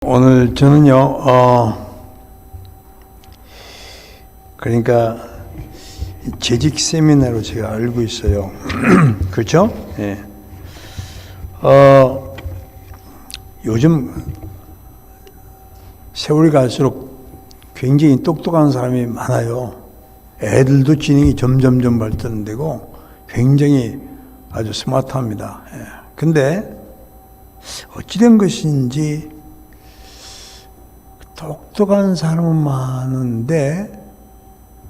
오늘 저는요, 그러니까 재직 세미나로 제가 알고 있어요. 그렇죠? 예. 요즘 세월이 갈수록 굉장히 똑똑한 사람이 많아요. 애들도 지능이 점점점 발전되고 굉장히 아주 스마트합니다. 예. 근데 어찌된 것인지 똑똑한 사람은 많은데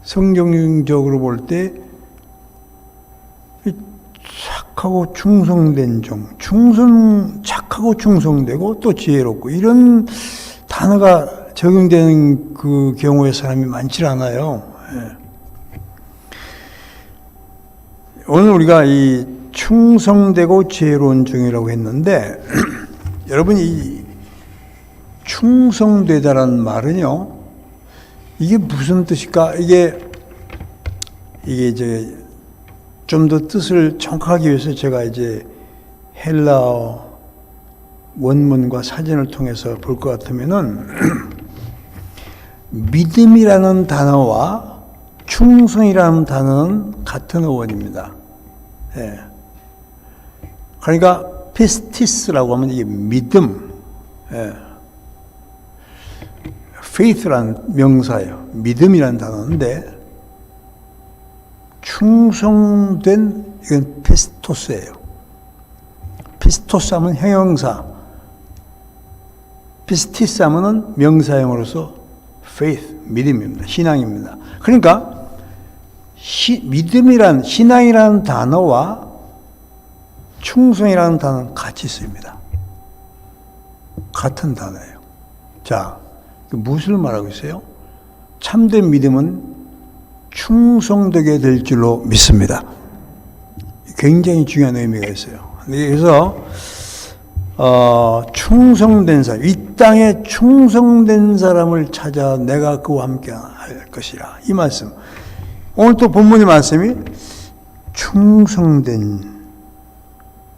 성경적으로 볼 때 착하고 충성된 착하고 충성되고 또 지혜롭고 이런 단어가 적용되는 그 경우의 사람이 많지 않아요. 예. 오늘 우리가 이 충성되고 지혜로운 종이라고 했는데 여러분이 충성되다라는 말은요, 이게 무슨 뜻일까? 이게 이제 좀 더 뜻을 정확하게 위해서 제가 이제 헬라어 원문과 사전을 통해서 볼 것 같으면은 믿음이라는 단어와 충성이라는 단어는 같은 어원입니다. 예. 그러니까 피스티스라고 하면 이게 믿음. 예. faith라는 명사예요. 믿음이라는 단어인데 충성된 이건 피스토스예요. 피스토스 하면 형용사, 피스티스 하면은 명사형으로서 faith, 믿음입니다. 신앙입니다. 그러니까 믿음이란 신앙이라는 단어와 충성이라는 단어는 같이 쓰입니다. 같은 단어예요. 자, 무엇을 말하고 있어요? 참된 믿음은 충성되게 될 줄로 믿습니다. 굉장히 중요한 의미가 있어요. 그래서 충성된 사람, 이 땅에 충성된 사람을 찾아 내가 그와 함께 할 것이라. 이 말씀. 오늘 또 본문의 말씀이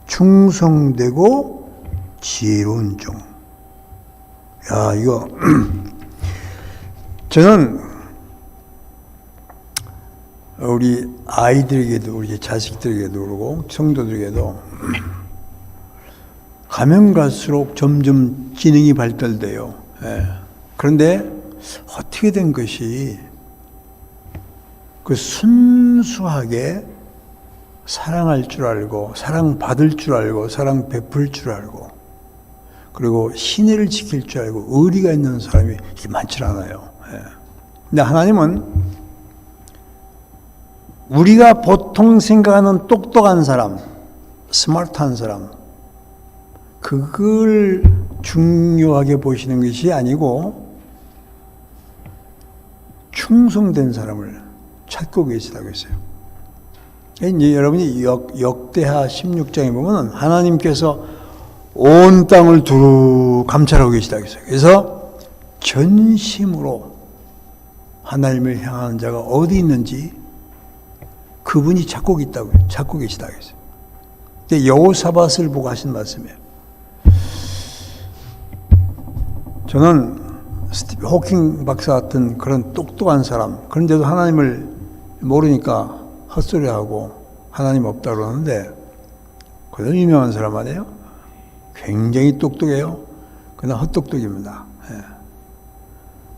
충성되고 지혜로운 종. 야, 이거 저는 우리 아이들에게도 우리 자식들에게도 그러고 성도들에게도 가면 갈수록 점점 지능이 발달돼요. 예. 그런데 어떻게 된 것이 그 순수하게 사랑할 줄 알고 사랑받을 줄 알고 사랑 베풀 줄 알고 그리고 신의를 지킬 줄 알고 의리가 있는 사람이 많지 않아요. 예. 근데 하나님은 우리가 보통 생각하는 똑똑한 사람, 스마트한 사람, 그걸 중요하게 보시는 것이 아니고 충성된 사람을 찾고 계시다고 했어요. 이제 여러분이 역대하 16장에 보면 하나님께서 온 땅을 두루 감찰하고 계시다고 했어요. 그래서 전심으로 하나님을 향하는 자가 어디 있는지 그분이 찾고 계시다고 했어요. 여호사밧을 보고 하신 말씀이에요. 저는 스티븐 호킹 박사 같은 그런 똑똑한 사람, 그런데도 하나님을 모르니까 헛소리하고 하나님 없다고 그러는데 그런 유명한 사람 아니에요? 굉장히 똑똑해요. 그냥 헛똑똑입니다. 예.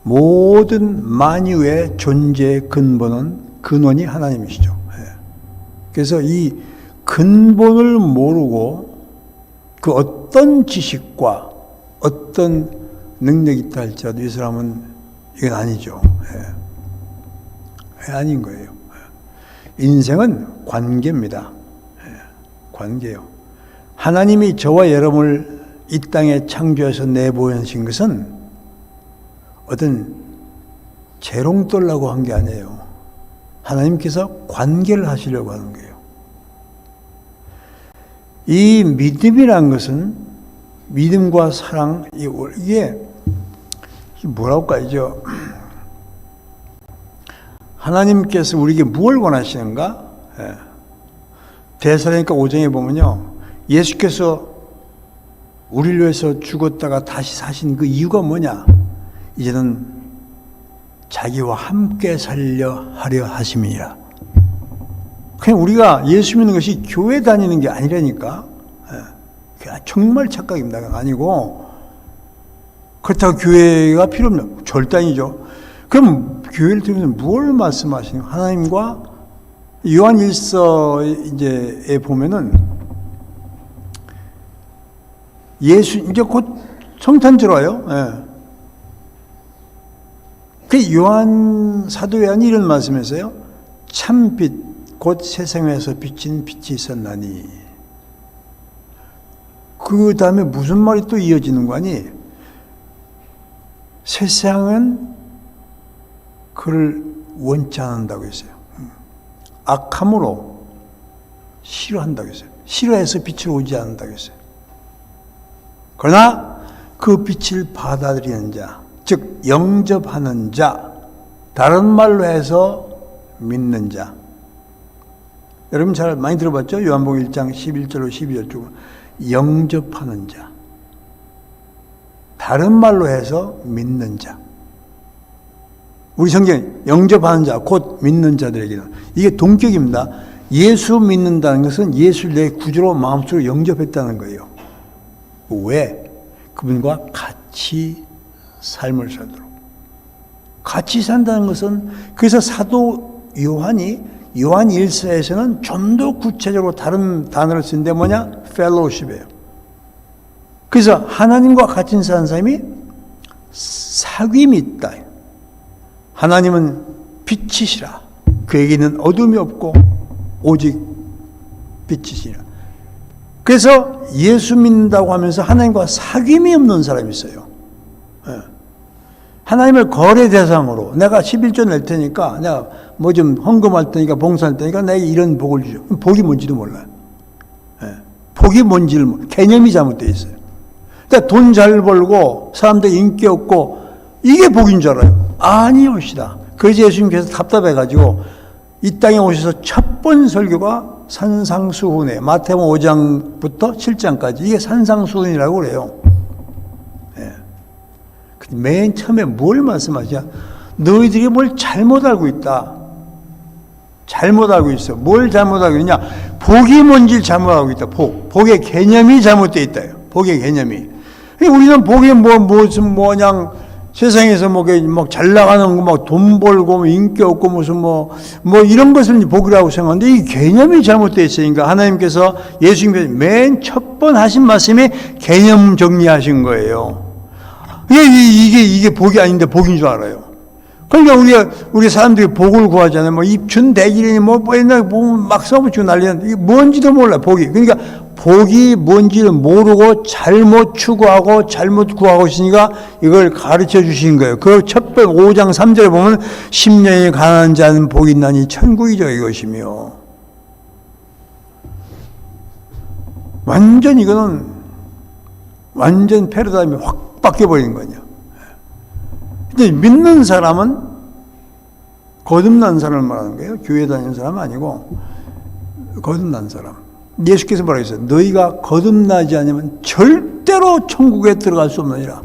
모든 만유의 존재의 근원이 하나님이시죠. 예. 그래서 이 근본을 모르고 그 어떤 지식과 어떤 능력이 있다 할지라도 이 사람은 이건 아니죠. 예. 아닌 거예요. 인생은 관계입니다. 예. 관계요. 하나님이 저와 여러분을 이 땅에 창조해서 내보내신 것은 어떤 재롱돌라고 한 게 아니에요. 하나님께서 관계를 하시려고 하는 거예요. 이 믿음이란 것은 믿음과 사랑, 이게 뭐라고 할까요? 하나님께서 우리에게 무엇을 원하시는가? 예. 데살로니가 5장에 보면요. 예수께서 우리를 위해서 죽었다가 다시 사신 그 이유가 뭐냐? 이제는 자기와 함께 살려 하려 하심이니라. 그냥 우리가 예수 믿는 것이 교회 다니는 게 아니라니까. 정말 착각입니다. 아니고 그렇다고 교회가 필요 없냐? 절대 아니죠. 그럼 교회를 들으면서 뭘 말씀하시는 거예요? 하나님과 요한 1서에 보면은 예수 이제 곧 성탄 들어와요. 예. 그 요한 사도 요한이 이런 말씀했어요. 참빛 곧 세상에서 비친 빛이 있었나니. 그 다음에 무슨 말이 또 이어지는 거 아니? 세상은 그를 원치 않는다고 했어요. 악함으로 싫어한다고 했어요. 싫어해서 빛으로 오지 않는다고 했어요. 그러나 그 빛을 받아들이는 자, 즉 영접하는 자, 다른 말로 해서 믿는 자. 여러분 잘 많이 들어봤죠? 요한복음 1장 11절로 12절 쭉 영접하는 자. 다른 말로 해서 믿는 자. 우리 성경 영접하는 자, 곧 믿는 자들에게는 이게 동격입니다. 예수 믿는다는 것은 예수를 내 구주로 마음속으로 영접했다는 거예요. 왜? 그분과 같이 삶을 살도록. 같이 산다는 것은 그래서 사도 요한이 요한 1서에서는 좀 더 구체적으로 다른 단어를 쓰는데 뭐냐? fellowship이에요. 그래서 하나님과 같이 사는 사람이 사귐이 있다. 하나님은 빛이시라. 그에게는 어둠이 없고 오직 빛이시라. 그래서 예수 믿는다고 하면서 하나님과 사귐이 없는 사람이 있어요. 하나님을 거래 대상으로 내가 11조 낼 테니까 내가 뭐 좀 헌금할 테니까 봉사할 테니까 내게 이런 복을 주죠. 복이 뭔지도 몰라요. 복이 뭔지를 개념이 잘못되어 있어요. 그러니까 돈 잘 벌고 사람들 인기 없고 이게 복인 줄 알아요. 아니옵시다. 그래서 예수님께서 답답해가지고 이 땅에 오셔서 첫 번 설교가 산상수훈에 마태복음 5장부터 7장까지 이게 산상수훈이라고 그래요. 맨 처음에 뭘 말씀하시냐? 너희들이 뭘 잘못 알고 있다. 잘못 알고 있어. 뭘 잘못 알고 있냐? 복이 뭔지를 잘못 알고 있다. 복의 개념이 잘못되어 있다. 복의 개념이. 우리는 복이 무슨 그냥 세상에서 막 잘 나가는 거, 막 돈 벌고, 인기 없고, 무슨 이런 것을 복이라고 생각하는데 이 개념이 잘못되어 있으니까 하나님께서 예수님께서 맨 첫 번 하신 말씀이 개념 정리하신 거예요. 이게 복이 아닌데 복인 줄 알아요. 그러니까 우리 사람들이 복을 구하잖아요. 입춘 대길이니 옛날에 막 써붙이고 난리는데 이게 뭔지도 몰라, 복이. 그러니까 복이 뭔지를 모르고 잘못 추구하고 잘못 구하고 있으니까 이걸 가르쳐 주신 거예요. 그 첫 번 5장 3절에 보면 심령이 가난한 자는 복이 있나니 천국이죠 이것이며. 완전 이거는 완전 패러다임이 확 바뀌어버린 거냐. 근데 믿는 사람은 거듭난 사람을 말하는 거예요. 교회 다니는 사람 아니고 거듭난 사람. 예수께서 뭐라고 했어요? 너희가 거듭나지 않으면 절대로 천국에 들어갈 수 없느니라.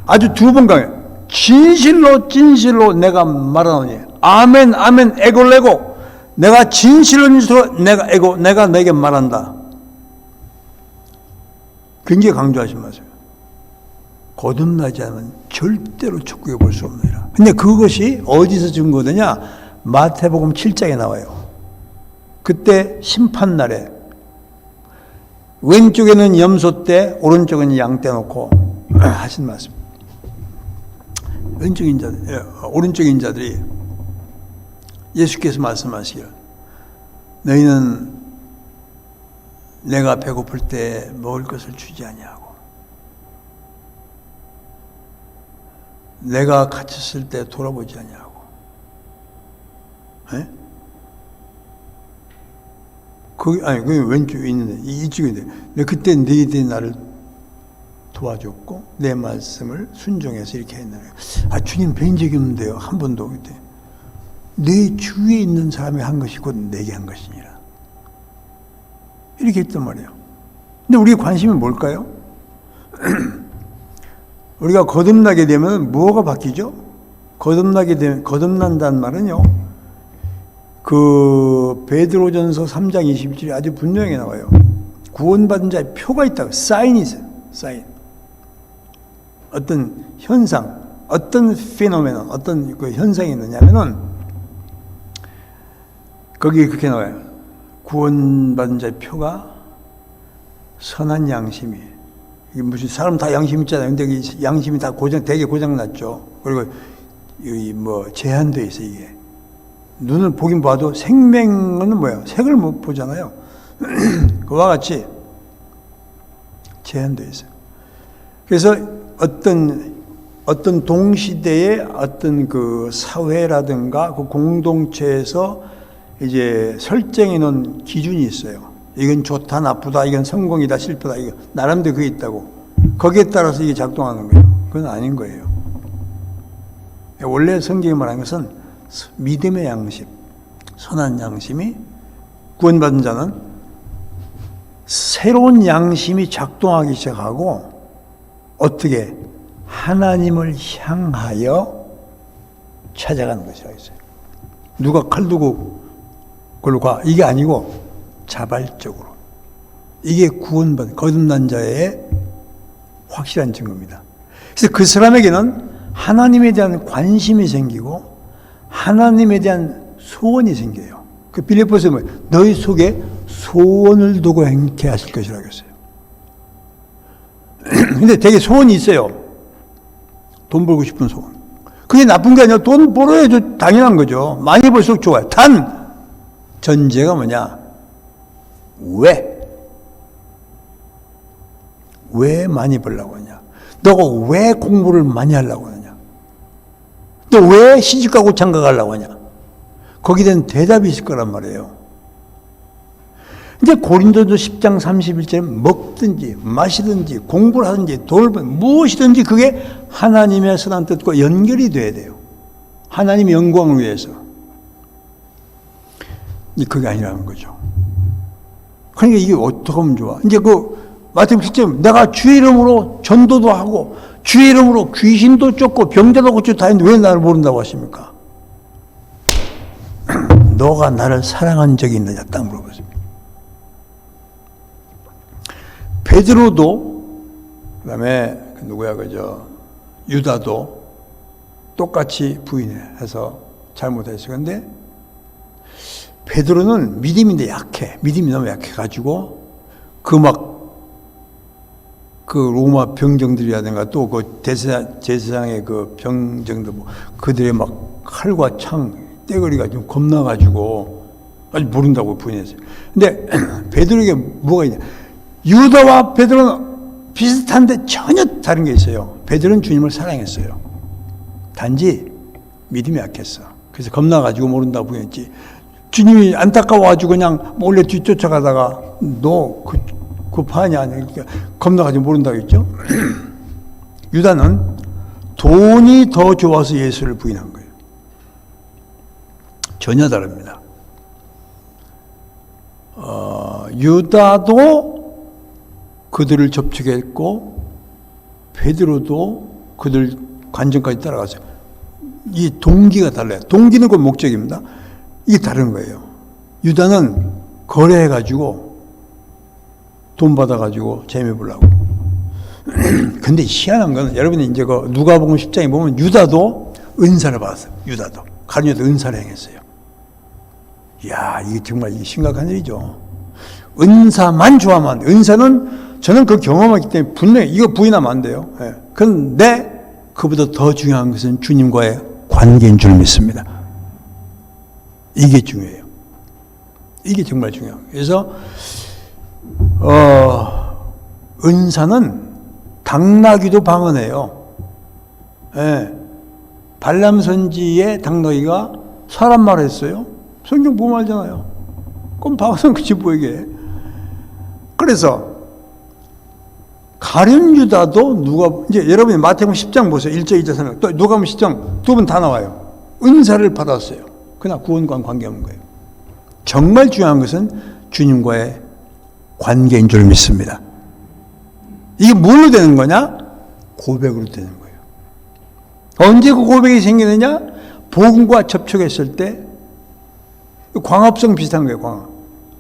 아주 두 번 강해. 진실로 진실로 내가 말하노니 아멘 아멘 에골레고 내가 진실로 진실로 내가 내게 말한다. 굉장히 강조하신 말씀. 거듭나지 않으면 절대로 천국에 볼 수 없느니라. 근데 그것이 어디서 증거되냐? 마태복음 7장에 나와요. 그때 심판날에 왼쪽에는 염소 떼, 오른쪽에는 양 떼 놓고 하신 말씀. 오른쪽인 자들이 예수께서 말씀하시기를 너희는 내가 배고플 때 먹을 것을 주지 아니하고 내가 갇혔을 때 돌아보지 아니하고 거기 왼쪽에 있는데 이쪽에 있는데 그때 너희들이 나를 도와줬고 내 말씀을 순종해서 이렇게 했느냐. 주님 뵌 적이 없는데요. 한 번도. 그때 내 주위에 있는 사람이 한 것이 곧 내게 한 것이니라. 이렇게 했단 말이에요. 근데 우리의 관심이 뭘까요? 우리가 거듭나게 되면 뭐가 바뀌죠? 거듭난다는 말은요, 그 베드로전서 3장 21절에 아주 분명히 나와요. 구원받은 자의 표가 있다고, 사인이 있어요. 사인. 어떤 현상, 어떤 페노메논, 어떤 그 현상이 있느냐면은 거기 그렇게 나와요. 구원받은 자의 표가 선한 양심이. 이게 무슨 사람 다 양심 있잖아요. 근데 이 양심이 다 되게 고장났죠. 그리고 이 뭐 제한돼 있어 이게. 눈을 보긴 봐도 생명은 뭐야? 색을 못 보잖아요. 그와 같이 제한돼 있어요. 그래서 어떤 동시대의 어떤 그 사회라든가 그 공동체에서 이제 설정해 놓은 기준이 있어요. 이건 좋다, 나쁘다, 이건 성공이다, 실패다, 이거 나름대로 그게 있다고. 거기에 따라서 이게 작동하는 거예요. 그건 아닌 거예요. 원래 성경이 말하는 것은 믿음의 양심, 선한 양심이 구원받은 자는 새로운 양심이 작동하기 시작하고 어떻게 하나님을 향하여 찾아가는 것이라고 했어요. 누가 칼 두고 그걸로 가. 이게 아니고 자발적으로. 이게 거듭난 자의 확실한 증거입니다. 그래서 그 사람에게는 하나님에 대한 관심이 생기고 하나님에 대한 소원이 생겨요. 그 빌립보서에 뭐예요? 너희 속에 소원을 두고 행케 하실 것이라고 했어요. 근데 되게 소원이 있어요. 돈 벌고 싶은 소원. 그게 나쁜 게 아니라 돈 벌어야죠. 당연한 거죠. 많이 벌수록 좋아요. 단 전제가 뭐냐? 왜 많이 벌려고 하냐? 너가 왜 공부를 많이 하려고 하냐? 너 왜 시집가고 장가가려고 하냐? 거기에 대한 대답이 있을 거란 말이에요. 이제 고린도서 10장 31절에 먹든지 마시든지 공부를 하든지 돈을 벌든 무엇이든지 그게 하나님의 선한 뜻과 연결이 돼야 돼요. 하나님의 영광을 위해서. 그게 아니라는 거죠. 그러니까 이게 어떻게 하면 좋아? 이제 마태복음 7장 내가 주의 이름으로 전도도 하고 주의 이름으로 귀신도 쫓고 병자도 고치고 다 했는데 왜 나를 모른다고 하십니까? 너가 나를 사랑한 적이 있느냐 딱 물어보세요. 베드로도 그다음에 유다도 똑같이 부인해서 잘못했어요. 그런데 베드로는 믿음인데 약해. 믿음이 너무 약해가지고 그 로마 병정들이라든가 또 그 제사장의 그 병정들 그들의 막 칼과 창 떼거리가 좀 겁나가지고 아직 모른다고 부인했어요. 근데 베드로에게 뭐가 있냐? 유다와 베드로는 비슷한데 전혀 다른 게 있어요. 베드로는 주님을 사랑했어요. 단지 믿음이 약했어. 그래서 겁나가지고 모른다고 부인했지. 주님이 안타까워가지고 그냥 몰래 뒤쫓아가다가 너 그 파냐 그러니까 겁나가지고 모른다고 했죠. 유다는 돈이 더 좋아서 예수를 부인한 거예요. 전혀 다릅니다. 유다도 그들을 접촉했고 베드로도 그들 관정까지 따라갔어요. 이 동기가 달라요. 동기는 그 목적입니다. 이게 다른 거예요. 유다는 거래해가지고 돈 받아가지고 재미 보려고. 근데 희한한 건 여러분이 이제 누가복음 10장에 보면 유다도 은사를 받았어요. 유다도 가룟 유다도 은사를 행했어요. 이야, 이게 정말 심각한 일이죠. 은사만 좋아하면 은사는 저는 그 경험했기 때문에 분명히 이거 부인하면 안 돼요. 예. 그런데 그보다 더 중요한 것은 주님과의 관계인 줄 믿습니다. 이게 중요해요. 이게 정말 중요해요. 그래서 은사는 당나귀도 방언해요. 예. 발람 선지의 당나귀가 사람 말했어요. 성경 보면 알잖아요. 그럼 방언은 그치 보이게. 그래서 가룟 유다도 이제 여러분이 마태복음 10장 보세요. 1절, 2절, 3절. 또 누가복음 10장 두 번 다 나와요. 은사를 받았어요. 그러나 구원과는 관계없는 거예요. 정말 중요한 것은 주님과의 관계인 줄 믿습니다. 이게 뭘로 되는 거냐? 고백으로 되는 거예요. 언제 그 고백이 생기느냐? 복음과 접촉했을 때. 광합성 비슷한 거예요. 광합.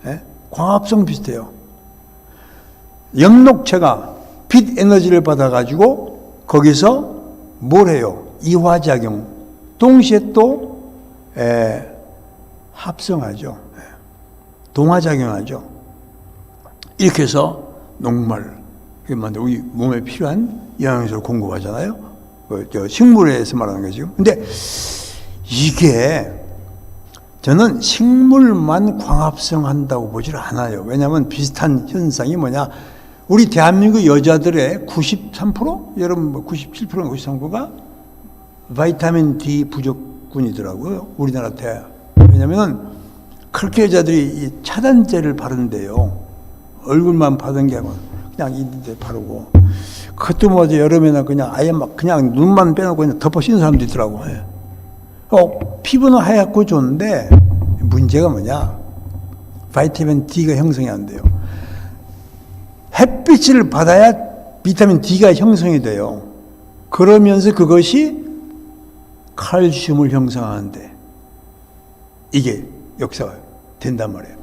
예? 광합성 비슷해요. 영록체가 빛 에너지를 받아가지고 거기서 뭘 해요? 이화작용. 동시에 또 합성하죠. 동화작용하죠. 이렇게 해서 녹말, 우리 몸에 필요한 영양소를 공급하잖아요. 식물에서 말하는 거죠. 근데 이게 저는 식물만 광합성한다고 보질 않아요. 왜냐하면 비슷한 현상이 뭐냐? 우리 대한민국 여자들의 93%? 여러분 97%가 93%가 바이타민 D 부족군이더라고요. 우리나라 왜냐하면 그렇게 여자들이 이 차단제를 바른대요. 얼굴만 바른 게 아니고 그냥 이데 바르고. 그것도 뭐지 여름에는 그냥 아예 막 그냥 눈만 빼놓고 그냥 덮어 씌는 사람도 있더라고. 피부는 하얗고 좋은데 문제가 뭐냐? 바이타민 D가 형성이 안 돼요. 햇빛을 받아야 비타민 D가 형성이 돼요. 그러면서 그것이 칼슘을 형성하는데 이게 역사가 된단 말이에요.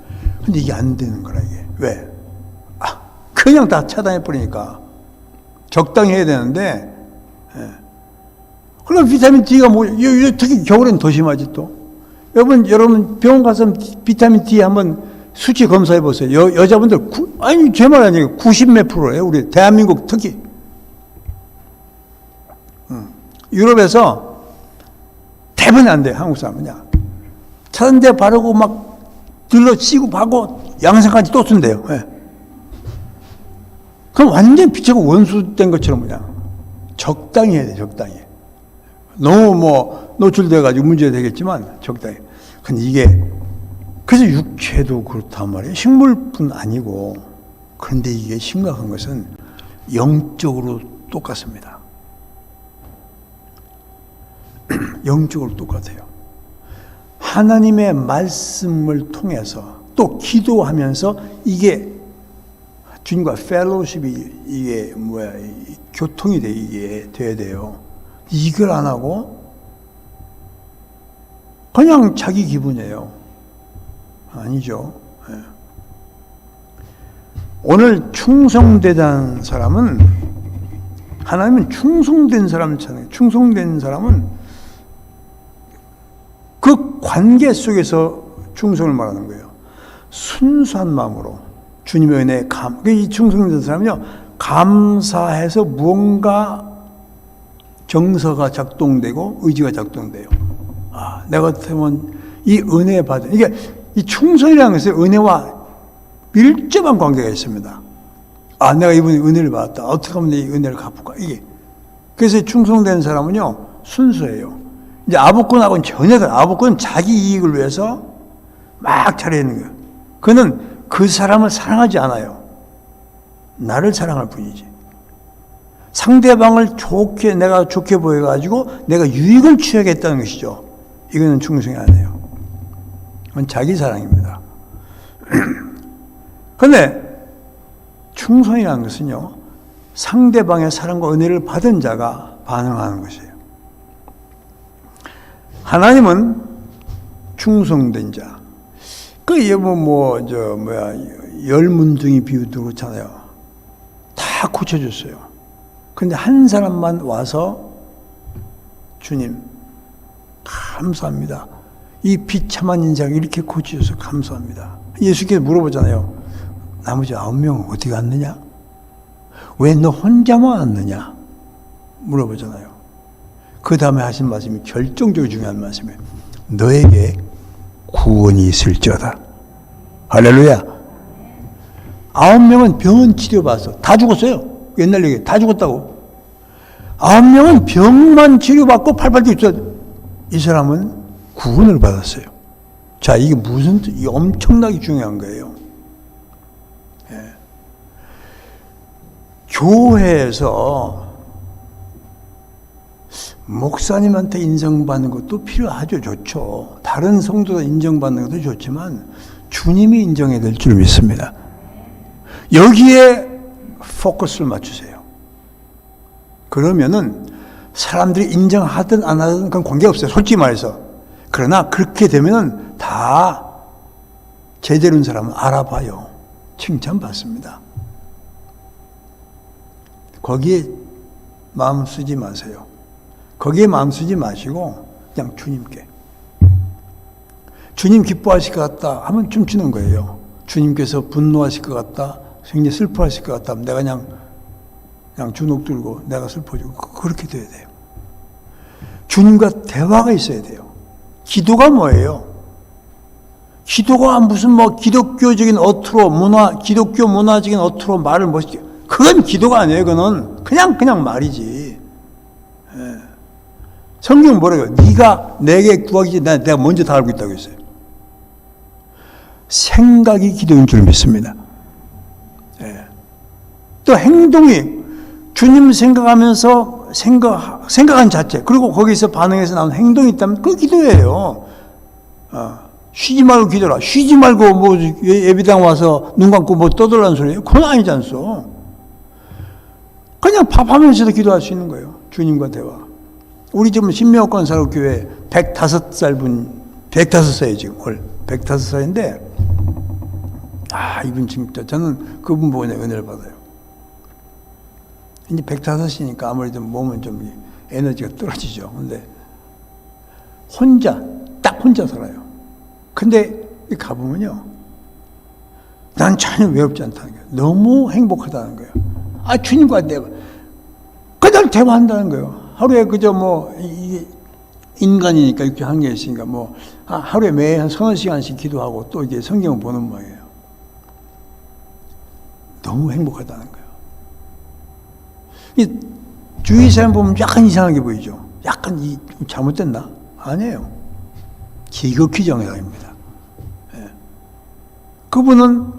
근데 이게 안 되는 거라 이게. 왜? 그냥 다 차단해버리니까. 적당히 해야 되는데, 그럼 비타민 D가 특히 겨울엔 더 심하지 또. 여러분 병원 가서 비타민 D 한번 수치 검사해 보세요. 여자분들, 제 말 아니에요. 90몇 %예요. 우리 대한민국 특히. 유럽에서 대부분 안 돼요. 한국 사람은요. 차단제 바르고 막 들러 씌고 바고 양산까지 또 쓴대요. 그럼 완전 빛하고 원수 된 것처럼 그냥 적당히 해야 돼, 적당히. 너무 노출돼가지고 문제가 되겠지만 적당히. 근데 이게 그래서 육체도 그렇단 말이에요. 식물뿐 아니고. 그런데 이게 심각한 것은 영적으로 똑같습니다. 영적으로 똑같아요. 하나님의 말씀을 통해서 또 기도하면서 이게 주님과 펠로십이 이게 교통이 이게 돼야 돼요. 이걸 안 하고 그냥 자기 기분이에요. 아니죠. 오늘 충성되다는 사람은 하나님은 충성된 사람을 찾아요. 충성된 사람은 그 관계 속에서 충성을 말하는 거예요. 순수한 마음으로 주님의 은혜에 이 충성된 사람은요, 감사해서 무언가 정서가 작동되고 의지가 작동돼요. 내가 같으면 이 은혜 받은, 이게 이 충성이라는 것은 은혜와 밀접한 관계가 있습니다. 내가 이분의 은혜를 받았다. 어떻게 하면 이 은혜를 갚을까? 이게. 그래서 충성된 사람은요, 순수해요. 이제 아부꾼하고는 전혀 다르다. 아부꾼은 자기 이익을 위해서 막 잘해내는 거예요. 그는 그 사람을 사랑하지 않아요. 나를 사랑할 뿐이지. 상대방을 내가 좋게 보여가지고 내가 유익을 취하겠다는 것이죠. 이거는 충성이 아니에요. 그건 자기 사랑입니다. 그런데 충성이라는 것은요, 상대방의 사랑과 은혜를 받은 자가 반응하는 것이에요. 하나님은 충성된 자. 열문둥이 비유도 그렇잖아요. 다 고쳐줬어요. 근데 한 사람만 와서 주님, 감사합니다. 이 비참한 인생 이렇게 고쳐줘서 감사합니다. 예수께서 물어보잖아요. 나머지 9명은 어디 갔느냐? 왜 너 혼자만 왔느냐? 물어보잖아요. 그 다음에 하신 말씀이 결정적으로 중요한 말씀이에요. 너에게 구원이 있을지어다. 할렐루야. 9명은 병원 치료받았어. 다 죽었어요. 옛날 얘기 다 죽었다고. 9명은 병만 치료받고 팔팔 뛰었어요. 이 사람은 구원을 받았어요. 자, 이게 무슨 뜻? 이게 엄청나게 중요한 거예요. 교회에서 목사님한테 인정받는 것도 필요하죠. 좋죠. 다른 성도가 인정받는 것도 좋지만 주님이 인정해야 될 줄 믿습니다. 여기에 포커스를 맞추세요. 그러면은 사람들이 인정하든 안 하든 그건 관계없어요. 솔직히 말해서. 그러나 그렇게 되면은 다 제대로 된 사람은 알아봐요. 칭찬받습니다. 거기에 마음 쓰지 마세요. 거기에 마음 쓰지 마시고 그냥 주님께. 주님 기뻐하실 것 같다 하면 춤추는 거예요. 주님께서 분노하실 것 같다, 굉장히 슬퍼하실 것 같다 하면 내가 그냥 주눅 들고 내가 슬퍼지고 그렇게 돼야 돼요. 주님과 대화가 있어야 돼요. 기도가 뭐예요? 기도가 무슨 뭐 기독교적인 어투로 기독교 문화적인 어투로 말을 멋있게 그건 기도가 아니에요. 그거는 그냥 말이지. 예. 성경은 뭐라고요? 네가 내게 구하기 전에 내가 먼저 다 알고 있다고 했어요. 생각이 기도인 줄 믿습니다. 예. 또 행동이 주님 생각하면서 생각한 자체 그리고 거기서 반응해서 나온 행동이 있다면 그게 기도예요. 쉬지 말고 기도라. 쉬지 말고 뭐 예배당 와서 눈 감고 뭐 떠들라는 소리예요. 그건 아니지 않소. 그냥 밥하면서도 기도할 수 있는 거예요. 주님과 대화. 우리 지금 신명권 사역교회 105살이에요 지금. 올 105살인데 이분 진짜 저는 그분 보고 은혜를 받아요. 이제 105이니까 아무래도 몸은 좀 에너지가 떨어지죠. 근데 딱 혼자 살아요. 근데 가보면요. 난 전혀 외롭지 않다는 거예요. 너무 행복하다는 거예요. 주님과 그냥 대화한다는 거예요. 하루에 그저 뭐, 인간이니까 이렇게 한 게 있으니까 뭐, 하루에 매일 한 30시간씩 기도하고 또 이게 성경을 보는 모양이에요. 너무 행복하다는 거예요. 주위 사람 보면 약간 이상하게 보이죠? 약간 잘못됐나? 아니에요. 지극히 정상입니다. 예. 그분은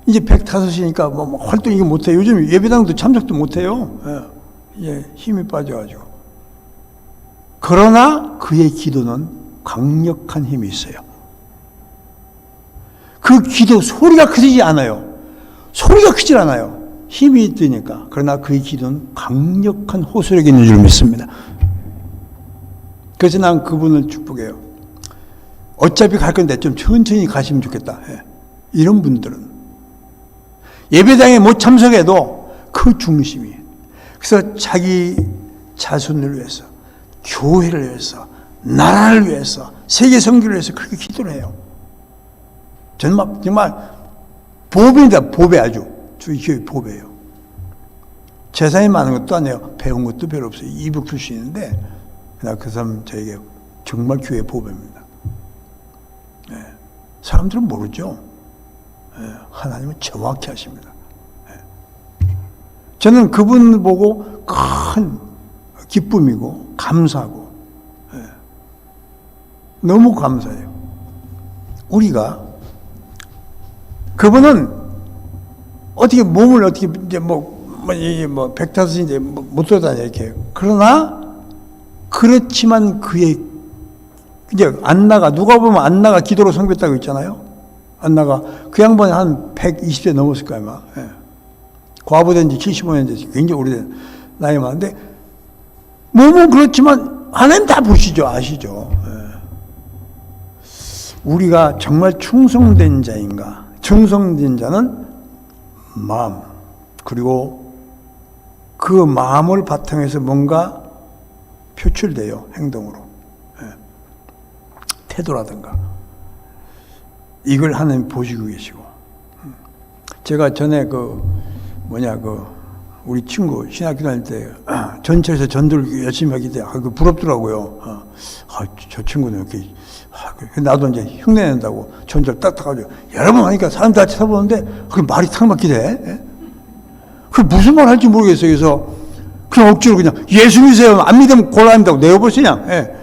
이제 105이니까 뭐 활동 못해요. 요즘 예배당도 참석도 못해요. 예. 힘이 빠져가지고. 그러나 그의 기도는 강력한 힘이 있어요. 그 기도 소리가 크지 않아요. 소리가 크질 않아요. 힘이 있으니까. 그러나 그의 기도는 강력한 호소력이 있는 줄 믿습니다. 그래서 난 그분을 축복해요. 어차피 갈 건데 좀 천천히 가시면 좋겠다. 예. 이런 분들은 예배당에 못 참석해도 그 중심이. 그래서 자기 자손을 위해서, 교회를 위해서, 나라를 위해서, 세계 선교를 위해서 그렇게 기도를 해요. 정말 보배입니다. 보배 아주. 저희 교회 보배예요. 재산이 많은 것도 아니에요. 배운 것도 별로 없어요. 이북 출신인데 그냥 그 사람 저에게 정말 교회 보배입니다. 예. 사람들은 모르죠. 예. 하나님은 정확히 하십니다. 예. 저는 그분을 보고 큰 기쁨이고 감사하고 예. 너무 감사해요. 우리가 그분은 어떻게 몸을 어떻게 이제 뭐 105인데 못 돌아다녀 이렇게. 그러나 그렇지만 그의 이제 안나가 누가 보면 안나가 기도로 섬겼다고 있잖아요. 안나가 그 양반이 한 120세 넘었을 거야 아마. 예. 과부된 지 75년 됐어요. 굉장히 오래된 나이 많은데 몸은 그렇지만 하나님 다 보시죠. 아시죠. 예. 우리가 정말 충성된 자인가? 충성된 자는 마음 그리고 그 마음을 바탕에서 뭔가 표출돼요. 행동으로. 예. 태도라든가. 이걸 하나님 보시고 계시고. 제가 전에 우리 친구 신학교 다닐 때 전철에서 전도를 열심히 하기 때문에 부럽더라고요. 저 친구는 이렇게 나도 이제 흉내낸다고 전철 딱 타가지고 여러 번 하니까 사람들 같이 타보는데 그게 말이 탁 막히대. 예? 그 무슨 말 할지 모르겠어요. 그래서 그냥 억지로 그냥 예수 믿으세요. 안 믿으면 곤란합니다고 내어버리냐. 예.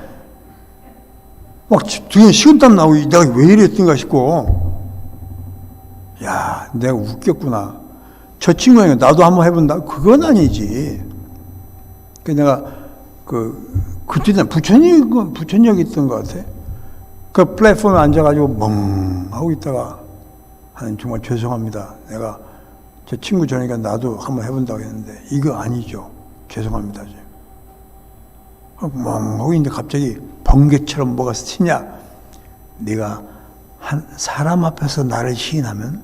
막 등에 식은땀 나오고 내가 왜 이랬던가 싶고 야 내가 웃겼구나. 저 친구가 나도 한번 해본다. 그건 아니지. 그 내가 그때는 부천역 있던 것 같아. 그 플랫폼에 앉아가지고 멍 하고 있다가 하나님 정말 죄송합니다. 내가 제 친구 저니까 나도 한번 해본다고 했는데 이거 아니죠. 죄송합니다. 멍하고 있는데 갑자기 번개처럼 뭐가 스치냐. 네가 한 사람 앞에서 나를 시인하면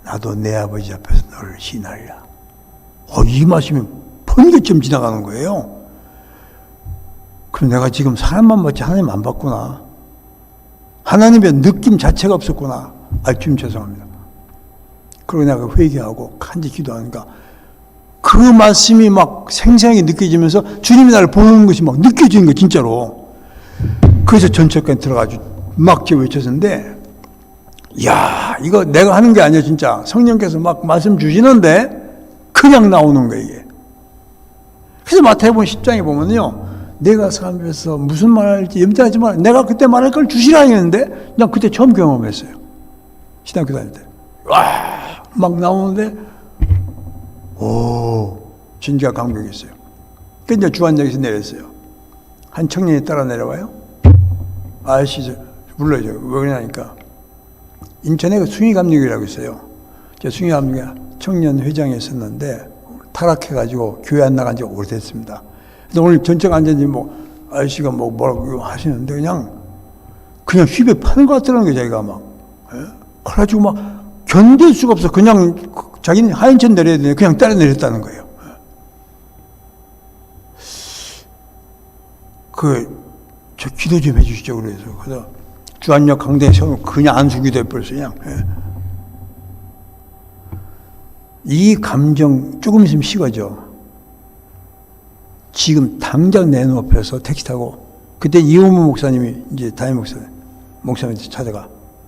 나도 내 아버지 앞에서 너를 시인하리라. 이 말씀이 번개처럼 지나가는 거예요. 그럼 내가 지금 사람만 봤지 하나님 안 봤구나. 하나님의 느낌 자체가 없었구나. 주님 죄송합니다. 그러고 내가 회개하고 간절히 기도하니까 그 말씀이 막 생생하게 느껴지면서 주님이 나를 보는 것이 막 느껴지는 거예요, 진짜로. 그래서 전철까지 들어가지고 막 외쳤는데, 야, 이거 내가 하는 게 아니야, 진짜. 성령께서 막 말씀 주시는데 그냥 나오는 거예요, 이게. 그래서 마태복음 10장에 보면요, 내가 사람에서 무슨 말 할지 염려하지 마라. 내가 그때 말할 걸 주시라 했는데 그냥 그때 처음 경험했어요. 신학교 다닐 때. 와, 막 나오는데 진짜 감격이 있어요. 그 이제 주안역에서 내렸어요. 한 청년이 따라 내려와요. 아저씨 불러줘. 왜 그러냐니까 인천에 그 숭의감리교라고 있어요. 저 숭의감리교 청년 회장에 있었는데 타락해가지고 교회 안 나간 지 오래됐습니다. 근데 오늘 전체가 앉았는지 아저씨가 뭐라고 하시는데 그냥 휘배 파는 것 같더라는 거예요, 자기가 막. 그래가지고 막 견딜 수가 없어. 그냥 자기는 하인천 내려야 되는데 그냥 따라 내렸다는 거예요. 저 기도 좀 해주시죠. 그래서 주안역 강당에 세우면 그냥 안수기 돼버렸어요, 그냥. 이 감정 조금 있으면 식어져. 지금 당장 내 눈앞에서 택시 타고, 그때 이호무 목사님이 이제 담임 목사님한테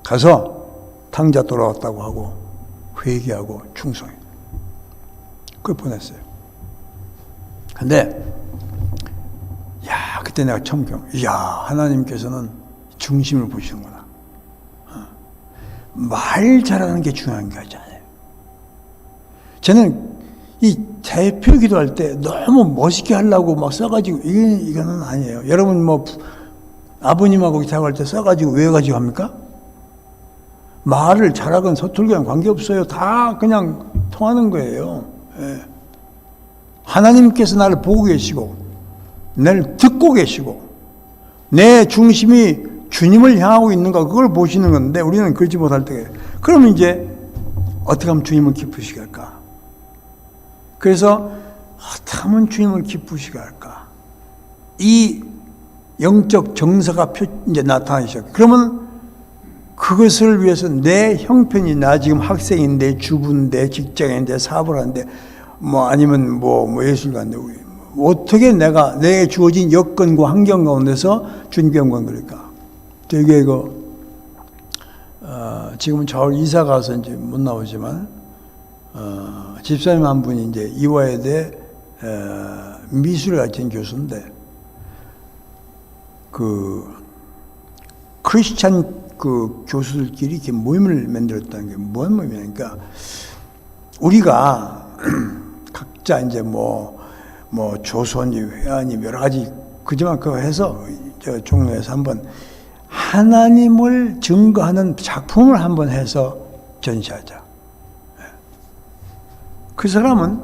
가서 탕자 돌아왔다고 하고 회개하고 충성해. 그걸 보냈어요. 근데 그때 내가 처음 하나님께서는 중심을 보시는구나. 말 잘하는 게 중요한 게 아니잖아요. 저는 이 대표 기도할 때 너무 멋있게 하려고 막 써가지고 이거는 아니에요. 여러분 아버님하고 기도할 때 써가지고 왜 가지고 합니까? 말을 잘하건 서툴건 관계없어요. 다 그냥 통하는 거예요. 하나님께서 나를 보고 계시고 나를 듣고 계시고 내 중심이 주님을 향하고 있는가 그걸 보시는 건데 우리는 그러지 못할 때 그러면 이제 어떻게 하면 주님을 기쁘시게 할까? 그래서 어떻게 하면 주님을 기쁘시게 할까? 이 영적 정서가 이제 나타나기 시작해요. 그러면 그것을 위해서 내 형편이 나 지금 학생인데 주부인데 직장인데 사업을 하는데 아니면 예술가인데 어떻게 내게 주어진 여건과 환경 가운데서 주님께 영광 드릴까? 되게 지금은 서울 이사 가서 이제 못 나오지만 집사님 한 분이 이제 이화여대 미술을 가르치는 교수인데 크리스찬 교수들끼리 이렇게 모임을 만들었다는 게 뭔 모임이냐니까 우리가 각자 이제 조선이 회원이 여러 가지 그지만 그거 해서 저 종로에서 한번 하나님을 증거하는 작품을 한번 해서 전시하자. 그 사람은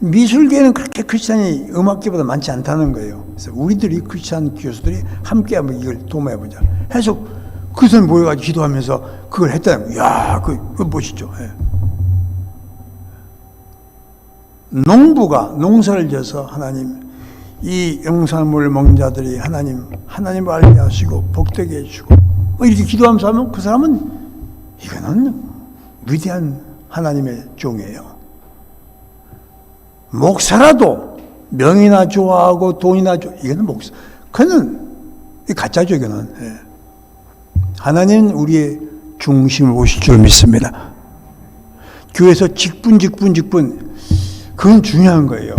미술계는 그렇게 크리스찬이 음악계보다 많지 않다는 거예요. 그래서 우리들이 크리스찬 교수들이 함께 한번 이걸 도모해보자 해서 그 사람 모여가지고 기도하면서 그걸 했다는 거예요. 그거 보시죠. 농부가 농사를 지어서 하나님 이 영산물을 먹는 자들이 하나님을 알게 하시고 복되게 해주시고 이렇게 기도하면서 하면 그 사람은 이거는 위대한 하나님의 종이에요. 목사라도 명이나 좋아하고 돈이나 이거는 그는 가짜죠. 이거는. 하나님은 우리의 중심을 보실 줄 믿습니다. 교회에서 직분 그건 중요한 거예요.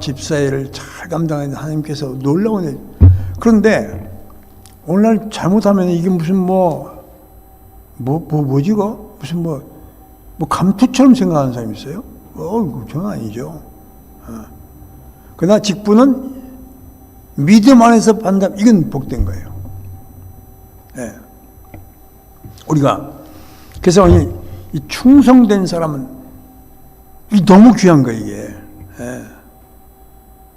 집사일을 잘 감당하는 하나님께서 놀라운 일. 그런데 오늘날 잘못하면 이게 무슨 뭐지 거? 무슨 감투처럼 생각하는 사람이 있어요? 저는 아니죠. 그러나 직분은 믿음 안에서 판단, 이건 복된 거예요. 우리가, 그래서 이 충성된 사람은 이 너무 귀한 거예요, 이게. 예.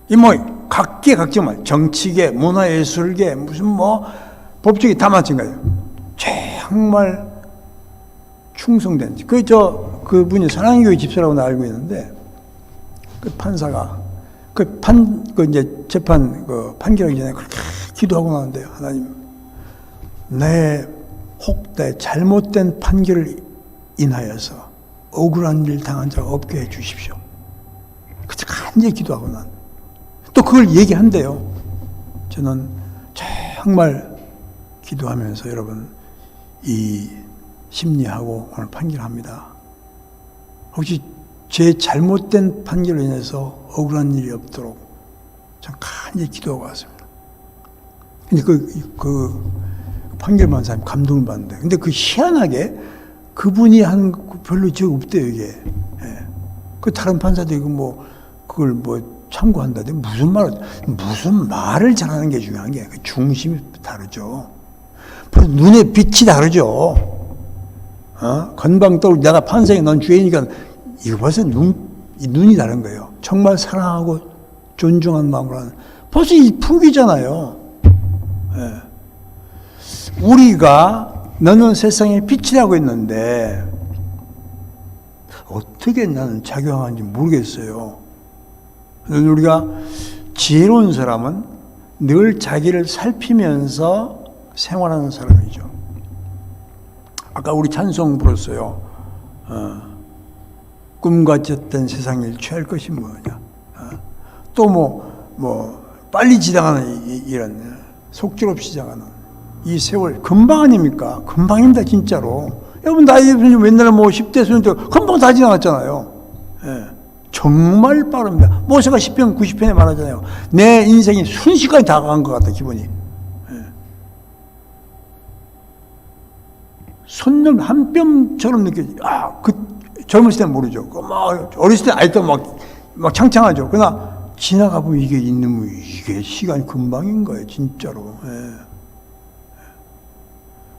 이 뭐 각계각층만 정치계, 문화예술계, 무슨 뭐 법조계 다 마찬가지예요. 정말 충성된 그분이 사랑교회 집사라고 나 알고 있는데 그 판사가 이제 재판 판결하기 전에 그렇게 기도하고 나는데요. 하나님, 내 잘못된 판결을 인하여서 억울한 일 당한 자가 없게 해 주십시오. 그때 간절히 기도하고 또 그걸 얘기한대요. 저는 정말 기도하면서 여러분 이 심리하고 오늘 판결합니다. 혹시 제 잘못된 판결로 인해서 억울한 일이 없도록 참 간절히 기도하고 왔습니다. 근데 그 판결만 사람 감동을 받는데, 근데 희한하게 그분이 하는 거 별로 적 없대요, 이게. 예. 그 다른 판사도 그걸 참고한다는데 무슨 말을 잘하는 게 중요한 게 그 중심이 다르죠. 눈의 빛이 다르죠. 건방 떠오르고 내가 판사에 넌 죄인이니까 이거 벌써 눈이 다른 거예요. 정말 사랑하고 존중하는 마음으로 하는 벌써 이 풍기잖아요. 예. 우리가 너는 세상에 빛이라고 했는데 어떻게 나는 작용하는지 모르겠어요. 우리가 지혜로운 사람은 늘 자기를 살피면서 생활하는 사람이죠. 아까 우리 찬송 불었어요. 꿈같았던 세상을 취할 것이 뭐냐. 또 빨리 지나가는 이런 속절없이 지나가는 이 세월 금방 아닙니까? 금방입니다, 진짜로. 여러분 나이 옛날에 10대 소년들 금방 다 지나갔잖아요. 예. 정말 빠릅니다. 모세가 10편 90편에 말하잖아요. 내 인생이 순식간에 다가간 것 같다, 기분이. 예. 손님 한 뼘처럼 느껴지. 젊었을 때는 모르죠. 어렸을 때 아직도 막 창창하죠. 그러나 지나가 보면 이게 시간이 금방인 거예요, 진짜로. 예.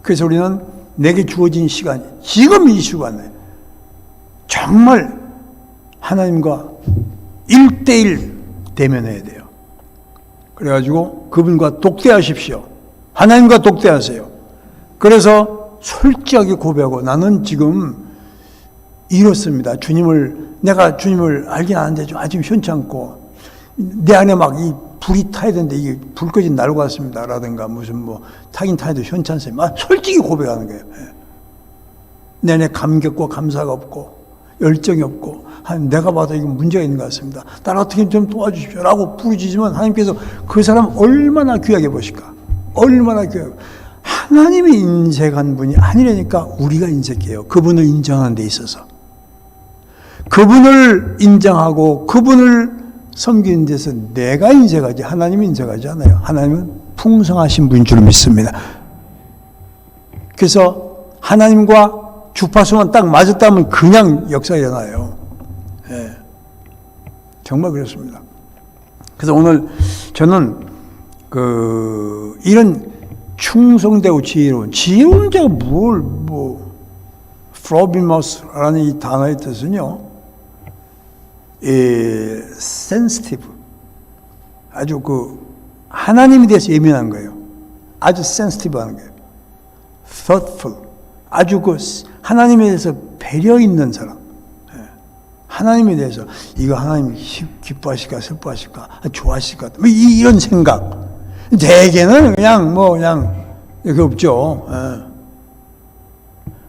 그래서 우리는 내게 주어진 시간, 지금 이 시간에 정말 하나님과 1대1 대면해야 돼요. 그래가지고 그분과 독대하십시오. 하나님과 독대하세요. 그래서 솔직하게 고백하고 나는 지금 이렇습니다. 내가 주님을 알긴 아는데 좀 아직 현찮고 내 안에 이 불이 타야 되는데 이게 불까지 날고 갔습니다. 라든가 무슨 타긴 타야도 현찮습니다. 솔직히 고백하는 거예요. 내 안에 감격과 감사가 없고 열정이 없고 내가 봐도 이거 문제가 있는 것 같습니다. 나를 어떻게 좀 도와주십시오. 라고 부르짖으면 하나님께서 그 사람 얼마나 귀하게 보실까. 얼마나 귀하게. 하나님이 인색한 분이 아니라니까 우리가 인색해요. 그분을 인정하는 데 있어서. 그분을 인정하고 그분을 섬기는 데서 내가 인색하지 하나님이 인색하지 않아요. 하나님은 풍성하신 분인 줄 믿습니다. 그래서 하나님과 주파수만 딱 맞았다면 그냥 역사가 일어나요. 예. 정말 그렇습니다. 그래서 오늘 저는 이런 충성되고 지혜로운 자가 프로비머스라는 이 단어의 뜻은요, sensitive, 아주 하나님에 대해서 예민한 거예요. 아주 sensitive한 거예요. thoughtful, 아주 하나님에 대해서 배려 있는 사람. 하나님에 대해서 이거 하나님 기뻐하실까 슬퍼하실까 좋아하실까 이런 생각. 대개는 그냥 이게 없죠.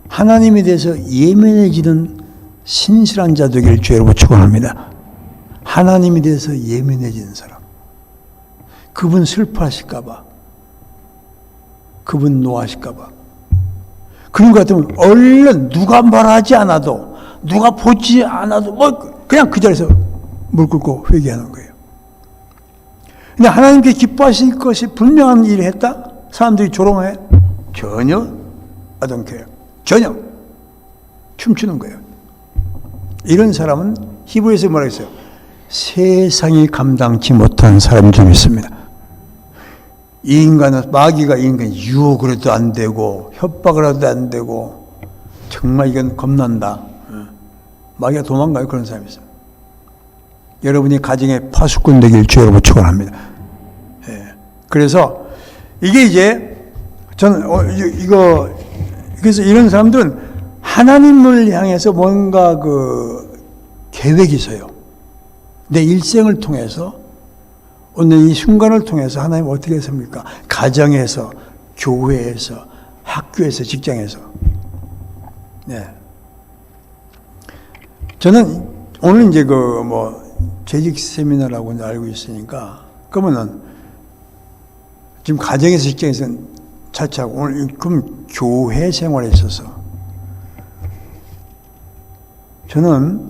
하나님에 대해서 예민해지는 신실한 자 되기를 주여로 축원합니다. 하나님에 대해서 예민해지는 사람. 그분 슬퍼하실까 봐. 그분 노하실까 봐. 그런 것 같으면 얼른 누가 말하지 않아도 누가 보지 않아도 그냥 그 자리에서 무릎 꿇고 회개하는 거예요. 근데 하나님께 기뻐하실 것이 분명한 일을 했다? 사람들이 조롱해? 전혀 I don't care. 전혀 춤추는 거예요. 이런 사람은 히브리서에 뭐라 했어요? 세상이 감당치 못한 사람이 좀 있습니다. 이 인간은 마귀가 인간 유혹을 해도 안 되고 협박을 해도 안 되고 정말 이건 겁난다. 마귀가 도망가요. 그런 사람이 있어요. 여러분이 가정의 파수꾼 되길 주여로 축원합니다. 그래서 이게 이제 저는 그래서 이런 사람들은 하나님을 향해서 뭔가 그 계획이 있어요. 내 일생을 통해서 오늘 이 순간을 통해서 하나님 어떻게 했습니까? 가정에서, 교회에서, 학교에서, 직장에서. 네. 저는 오늘 이제 재직 세미나라고 이제 알고 있으니까, 그러면은 지금 가정에서, 직장에서는 차차하고 오늘 그럼 교회 생활에 있어서 저는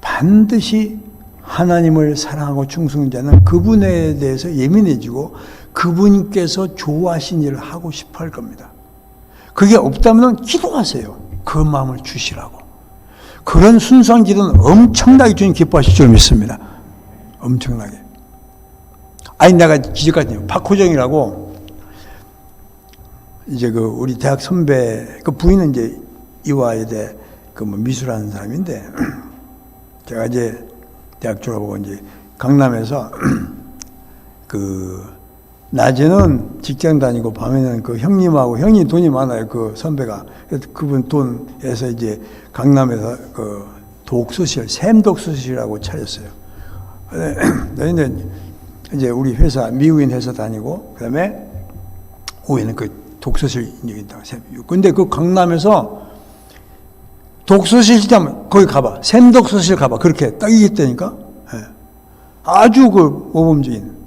반드시 하나님을 사랑하고 충성자는 그분에 대해서 예민해지고 그분께서 좋아하신 일을 하고 싶어 할 겁니다. 그게 없다면 기도하세요. 그 마음을 주시라고. 그런 순수한 기도는 엄청나게 주님 기뻐하실 줄 믿습니다. 엄청나게. 아니, 내가 기적같네요. 박호정이라고, 이제 우리 대학 선배, 부인은 이제 이화여대 미술하는 사람인데, 제가 이제 대학 졸업하고 이제 강남에서 낮에는 직장 다니고 밤에는 형님하고, 형이 돈이 많아요. 그 선배가. 그래서 그분 돈에서 이제 강남에서 독서실, 샘독서실이라고 차렸어요. 근데 이제 우리 회사, 미국인 회사 다니고, 그 다음에 오후에는 독서실 있다고. 근데 강남에서 독서실 시장 거기 가봐. 샘독서실 가봐. 그렇게 딱 얘기했다니까. 네. 아주 모범적인.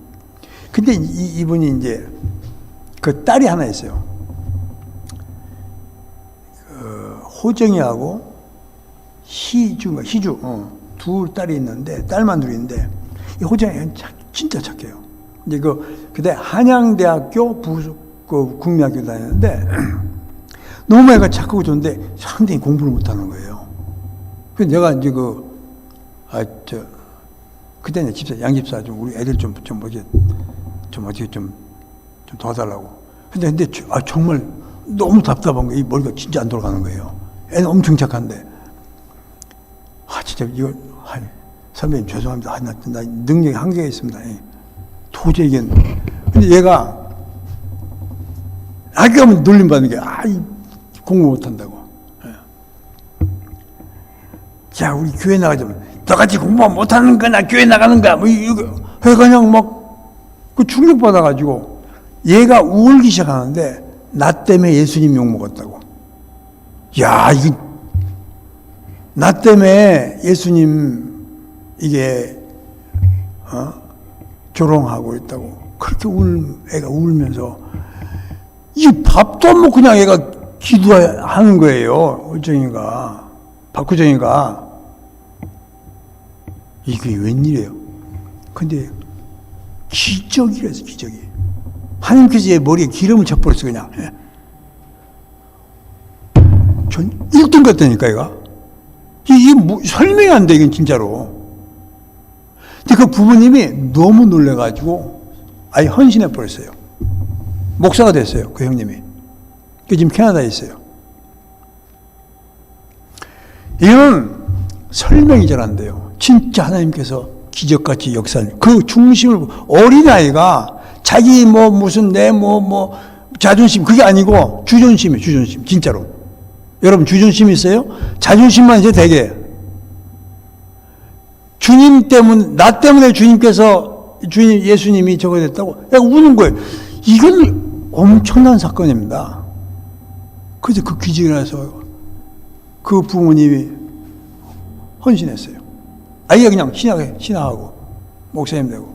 근데 이분이 이제 딸이 하나 있어요. 호정이하고 희주, 둘 딸이 있는데, 딸만 둘 있는데, 이 호정이 진짜 착해요. 이제 그때 한양대학교 국민학교 다녔는데, 너무 애가 착하고 좋은데 상당히 공부를 못하는 거예요. 그래서 내가 이제 그때는 집사, 양집사 우리 애들 좀 어떻게 좀 도와달라고. 근데 정말 너무 답답한 거예요. 이 머리가 진짜 안 돌아가는 거예요. 애는 엄청 착한데. 진짜 이거, 선배님 죄송합니다. 나 능력이 한계가 있습니다. 도저히 이게. 근데 얘가 학교 가면 놀림받는 게, 공부 못한다고. 자, 우리 교회 나가자면, 너같이 공부 못하는 거나 교회 나가는 거야. 이거 그냥 충격받아가지고, 얘가 울기 시작하는데, 나 때문에 예수님 욕먹었다고. 야, 나 때문에 예수님, 조롱하고 있다고. 그렇게 애가 울면서, 이 밥도 안 먹고 그냥 애가 기도하는 거예요. 박호정이가. 이게 웬일이에요? 근데 기적이라서, 기적이. 하나님께서 얘 머리에 기름을 쳐버렸어, 그냥. 전 1등 같다니까, 얘가. 이게 설명이 안 돼, 이건 진짜로. 근데 그 부모님이 너무 놀래가지고 아예 헌신해버렸어요. 목사가 됐어요, 그 형님이. 지금 캐나다에 있어요. 이건 설명이 잘 안 돼요. 진짜 하나님께서 기적같이 역사하는 그 중심을, 어린아이가 자기 무슨 자존심, 그게 아니고 주존심이에요, 주존심. 진짜로. 여러분, 주존심 있어요? 자존심만 이제 되게. 나 때문에 예수님이 저거 됐다고 내가 우는 거예요. 이건 엄청난 사건입니다. 그래서 그 기적이 나서 그 부모님이 헌신했어요. 아이가 그냥 신앙하고 목사님 되고.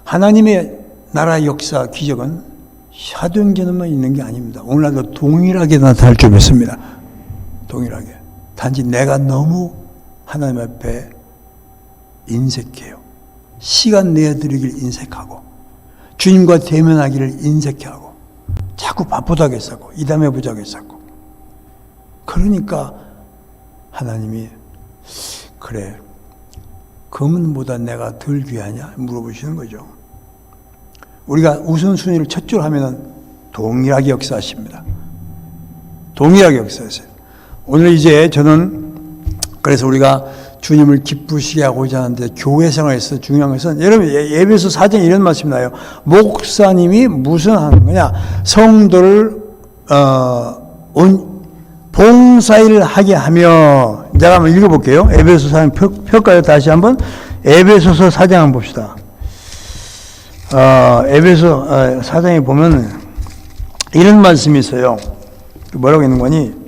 하나님의 나라 역사 기적은 사도행전에만 있는 게 아닙니다. 오늘날도 동일하게 나타날 줄 믿습니다. 동일하게. 단지 내가 너무 하나님 앞에 인색해요. 시간 내어드리길 인색하고, 주님과 대면하기를 인색해하고, 자꾸 바쁘다고 했었고, 이담해보자고 했었고. 그러니까 하나님이, 그래, 금은보다 내가 덜 귀하냐? 물어보시는 거죠. 우리가 우선순위를 첫 줄 하면은 동일하게 역사하십니다. 동일하게 역사했어요. 오늘 이제 저는 그래서 우리가 주님을 기쁘시게 하고자 하는데 교회 생활에서 중요한 것은 여러분 에베소 4장에 이런 말씀이 나요. 목사님이 무슨 하는 거냐? 성도를 봉사일을 하게 하며 제가 한번 읽어볼게요. 에베소 4장 펼까요? 다시 한번 에베소서 4장 한번 봅시다. 에베소 4장에 보면 이런 말씀이 있어요. 뭐라고 있는 거니?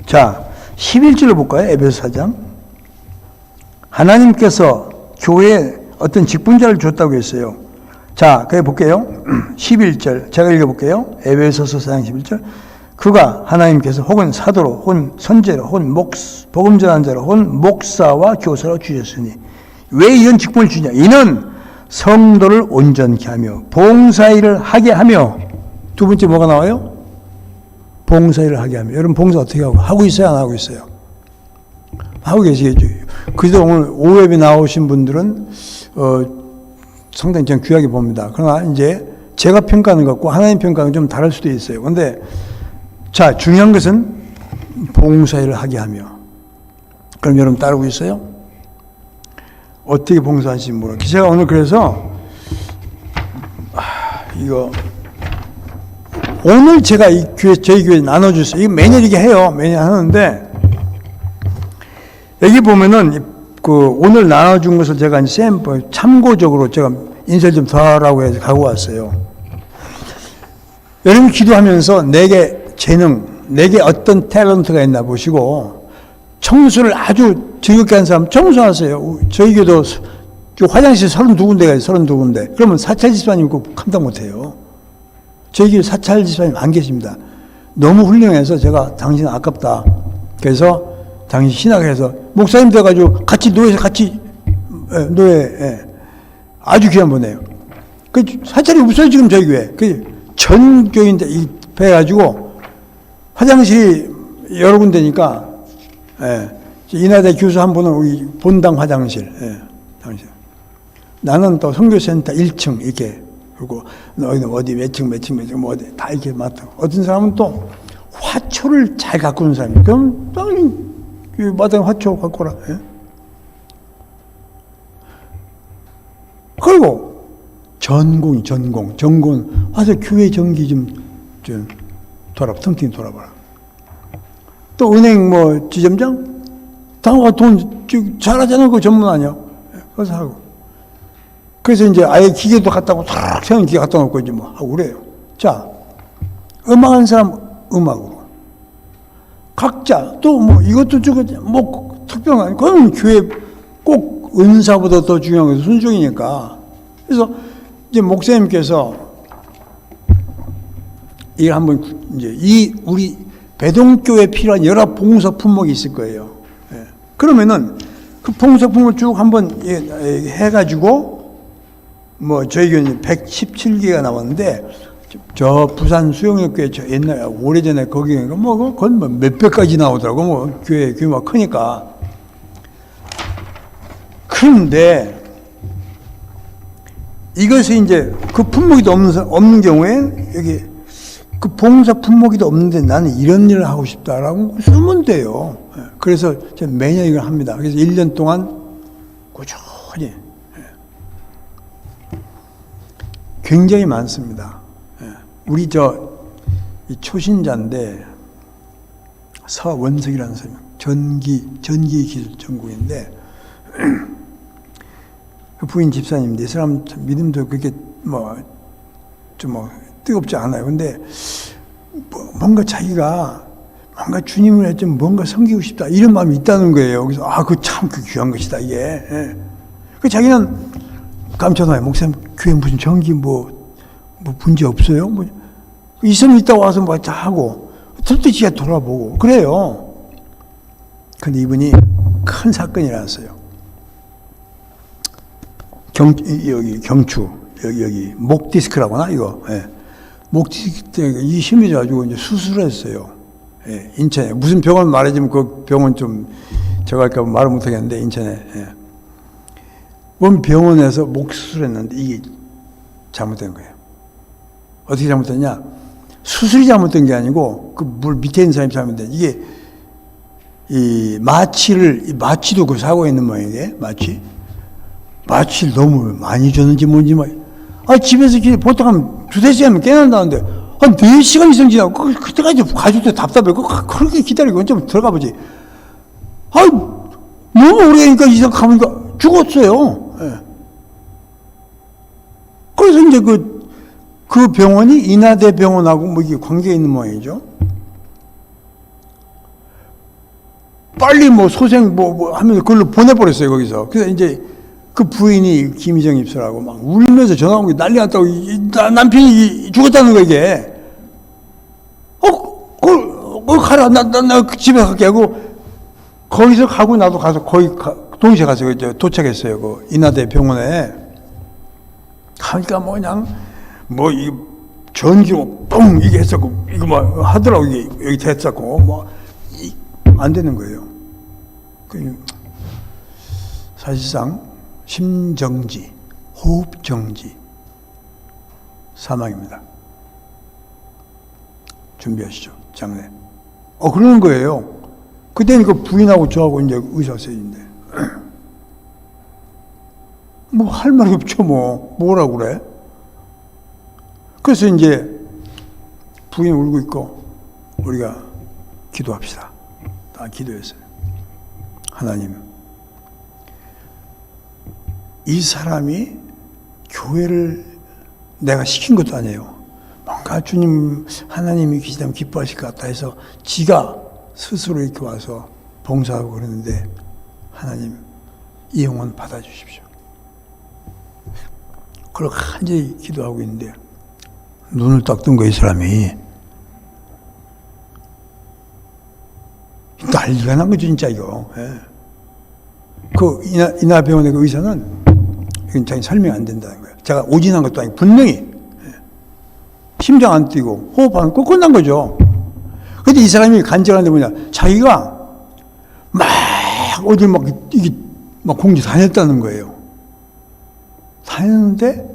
자, 11절로 볼까요? 에베소 4장. 하나님께서 교회에 어떤 직분자를 줬다고 했어요. 자, 그래 볼게요. 11절. 제가 읽어볼게요. 에베소서 4장 11절. 그가 하나님께서 혹은 사도로, 혹은 선제로, 혹은 복음 전한 자로, 혹은 목사와 교사로 주셨으니. 왜 이런 직분을 주냐? 이는 성도를 온전케 하며, 봉사일을 하게 하며, 두 번째 뭐가 나와요? 봉사일을 하게 하며. 여러분 봉사 어떻게 하고 있어요? 안 하고 있어요? 하고 계시겠죠. 그래서 오늘 오웹에 나오신 분들은 상당히 좀 귀하게 봅니다. 그러나 이제 제가 평가하는 것과 하나님 평가는 좀 다를 수도 있어요. 그런데 자, 중요한 것은 봉사일을 하게 하며. 그럼 여러분 따르고 있어요? 어떻게 봉사하실지 모르겠어요. 제가 오늘 그래서 이거 오늘 제가 이 교회, 저희 교회 나눠줬어요. 이거 매년 이렇게 해요. 매년 하는데, 여기 보면은, 오늘 나눠준 것을 제가 이제 참고적으로 제가 인쇄 좀 더 하라고 해서 갖고 왔어요. 여러분 기도하면서 내게 재능, 내게 어떤 탤런트가 있나 보시고, 청소를 아주 즐겁게 한 사람 청소하세요. 저희 교회도 화장실 32군데가 있어요. 32군데. 그러면 사찰집사님 꼭 감당 못해요. 저희 교회 사찰 집사님 안 계십니다. 너무 훌륭해서 제가 당신 아깝다. 그래서 당신 신학해서 목사님 돼가지고 같이 노예에서 같이 노예 아주 귀한 분이에요. 그 사찰이 없어요 지금 저희 교회. 그 전 교인데 해가지고 화장실이 여러 군데니까 인하대 교수 한 분은 우리 본당 화장실. 당신. 나는 또 선교센터 1층 이렇게. 그리고 너희는 어디 몇 층 뭐 어디 다 이렇게 맡아. 어떤 사람은 또 화초를 잘 갖고 오는 사람이. 그럼 빨리 마당에 화초 갖고 오라. 예? 그리고 전공 와서 교회 전기 좀 텅텅 돌아봐라. 또 은행 뭐 지점장 당과 돈 잘하잖아. 그거 전문 아니야. 그래서 하고. 그래서 이제 아예 기계도 갖다 놓고 탁 세운 기계 갖다 놓고 이제 뭐 하고 그래요. 자, 음악하는 사람 음악으로. 각자 또 뭐 이것도 저거 뭐 특별한 그건 교회 꼭 은사보다 더 중요한 것은 순종이니까. 그래서 이제 목사님께서 이걸 한번 이제 우리 배동교회에 필요한 여러 봉사 품목이 있을 거예요. 그러면은 그 봉사 품목을 쭉 한번 해가지고 뭐 저희 교회는 117개가 나왔는데 저 부산 수영역교회 저 옛날에 오래전에 거기가 뭐 그건 뭐 몇백 가지 나오더라고. 뭐 교회 규모가 크니까. 그런데 이것이 이제 그 품목이 없는 경우에 여기 그 봉사 품목이 없는데 나는 이런 일을 하고 싶다라고 쓰면 돼요. 그래서 제가 매년 이걸 합니다. 그래서 1년 동안 꾸준히 굉장히 많습니다. 우리 이 초신자인데 서원석이라는 사람이 전기 기술 전공인데 그 부인 집사님인데 이 사람 믿음도 그렇게 좀 뜨겁지 않아요. 근데 뭔가 자기가 뭔가 주님을 좀 뭔가 섬기고 싶다 이런 마음이 있다는 거예요. 그래서 그 참 그 귀한 것이다 이게. 그 자기는 깜짝 목사님 교회 무슨 전기 뭐 문제 없어요? 뭐 있으면 있다고 와서 뭐 다 하고 들때 지가 돌아보고 그래요. 근데 이분이 큰 사건이 일어났어요. 여기 경추 여기 목 디스크라고 하나 이거. 목 디스크 이 심해져가지고 이제 수술을 했어요. 인천에 무슨 병원 말해주면 그 병원 좀 제가 할까 말을 못하겠는데 인천에. 원 병원에서 목 수술했는데 이게 잘못된 거예요. 어떻게 잘못됐냐? 수술이 잘못된 게 아니고 그 물 밑에 있는 사람이 잘못된. 이게 이 마취도 그 사고가 있는 모양이게 마취를 너무 많이 줬는지 뭔지 집에서 보통 한 2-3시간이면 깨난다는데 한 4시간 이상 지나고 그때까지 가족들 답답해. 그렇게 기다리고 좀 들어가 보지. 너무 오래니까 이상 가보니까 죽었어요. 예. 그래서 이제 그 병원이 인하대 병원하고 뭐 이게 관계가 있는 모양이죠. 빨리 뭐 소생 하면서 그걸로 보내버렸어요, 거기서. 그래서 이제 그 부인이 김희정 입사라고 막 울면서 전화 온 게 난리 났다고. 남편이 죽었다는 거, 이게. 가라. 나 집에 갈게 하고, 거기서 가고 나도 가서 동시에 가서 이제 도착했어요. 그 인하대 병원에. 가니까 이 전기로 뻥 이게 했었고, 이거 하더라고. 이게 여기 됐었고, 안 되는 거예요. 사실상 심정지, 호흡정지, 사망입니다. 준비하시죠, 장례. 그러는 거예요. 그때는 그 부인하고 저하고 이제 의사 선생님인데. 할 말이 없죠, 뭐라고 그래? 그래서 이제 부인이 울고 있고, 우리가 기도합시다. 다 기도했어요. 하나님, 이 사람이 교회를 내가 시킨 것도 아니에요. 뭔가 주님, 하나님이 계시다면 기뻐하실 것 같다 해서 지가 스스로 이렇게 와서 봉사하고 그러는데, 하나님, 이 영혼 받아주십시오. 그렇게 간절히 기도하고 있는데, 눈을 딱 뜬 거야, 이 사람이. 난리가 난 거죠, 진짜, 이거. 예. 그 인하병원의 그 의사는 이건 자기 설명이 안 된다는 거예요. 제가 오진한 것도 아니고 분명히. 예. 심장 안 뛰고 호흡 안 고 끝난 거죠. 근데 이 사람이 간절한데 뭐냐, 자기가 막 어디 이게 공지 다녔다는 거예요. 다녔는데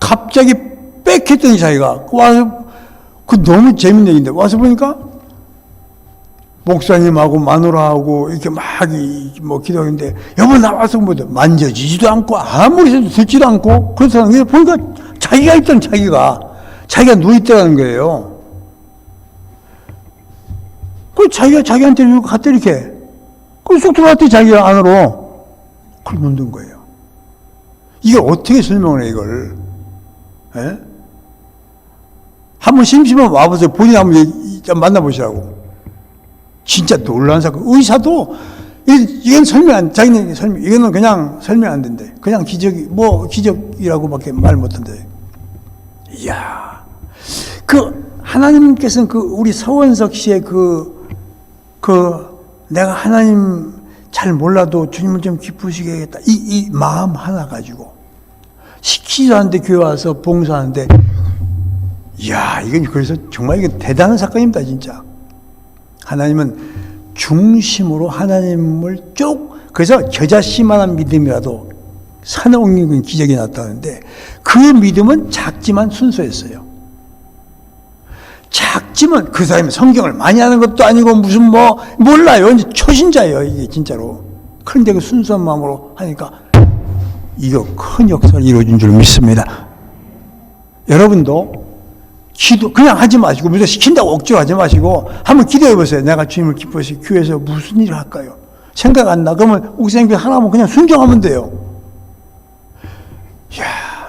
갑자기 빽했더니 자기가 와서, 너무 재밌는 얘기인데 와서 보니까 목사님하고 마누라하고 이렇게 기도하는데, 여보 나와서 만져지지도 않고 아무리 해도 듣지도 않고 그렇다는 게, 보니까 자기가 있던 자기가 누워있다는 거예요. 그 자기가 자기한테 갔다 이렇게 쑥 들어갔더니 자기가 안으로 그걸 묻는 거예요. 이게 어떻게 설명을 해, 이걸? 예? 한번 심심하면 와보세요. 본인 한번 만나보시라고. 진짜 놀라운 사건. 의사도 이건 이거는 그냥 설명 안 된대. 그냥 기적이라고밖에 말 못한대. 이야, 하나님께서는 우리 서원석 씨의 내가 하나님 잘 몰라도 주님을 좀 기쁘시게 하겠다. 이 마음 하나 가지고 시키지도 않는데 교회 와서 봉사하는데, 이야, 이건 그래서 정말 이게 대단한 사건입니다, 진짜. 하나님은 중심으로 하나님을 그래서 겨자씨만한 믿음이라도 산에 옮기는 기적이 나타나는데, 그 믿음은 작지만 순수했어요. 작지만 그 사람이 성경을 많이 하는 것도 아니고 무슨 몰라요. 이제 초신자예요, 이게 진짜로. 그런데 그 순수한 마음으로 하니까 이거 큰 역사를 이루어진 줄 믿습니다. 여러분도 기도 그냥 하지 마시고, 무슨 시킨다고 억지로 하지 마시고 한번 기도해 보세요. 내가 주님을 기뻐시 교회에서 무슨 일을 할까요? 생각 안 나. 그러면 옥생교 하나면 그냥 순종하면 돼요. 이야,